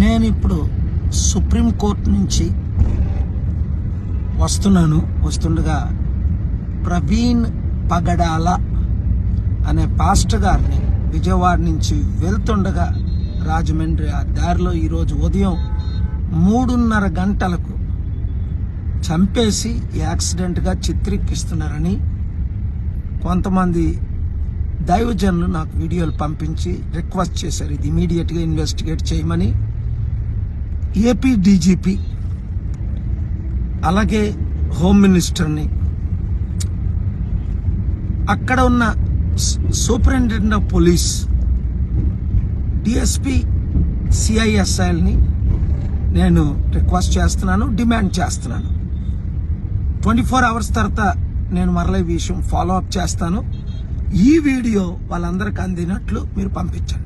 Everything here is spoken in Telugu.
నేను ఇప్పుడు సుప్రీంకోర్టు నుంచి వస్తుండగా ప్రవీణ్ పగడాల అనే పాస్టర్ గారిని విజయవాడ నుంచి వెళ్తుండగా రాజమండ్రి ఆ దారిలో ఈరోజు ఉదయం 3:30 గంటలకు చంపేసి యాక్సిడెంట్గా చిత్రీకరిస్తున్నారని కొంతమంది దైవజనులు నాకు వీడియోలు పంపించి రిక్వెస్ట్ చేశారు. ఇది ఇమీడియట్గా ఇన్వెస్టిగేట్ చేయమని. ఏపీ డీజీపీ అలాగే హోమ్ మినిస్టర్ని, అక్కడ ఉన్న సూపరింటెండెంట్ ఆఫ్ పోలీస్, డిఎస్పీ, సిఐఎస్ఐల్ని నేను రిక్వెస్ట్ చేస్తున్నాను, డిమాండ్ చేస్తున్నాను. 24 hours తర్వాత నేను మరలా ఈ విషయం ఫాలో అప్ చేస్తాను. ఈ వీడియో వాళ్ళందరికీ అందినట్లు మీరు పంపించండి.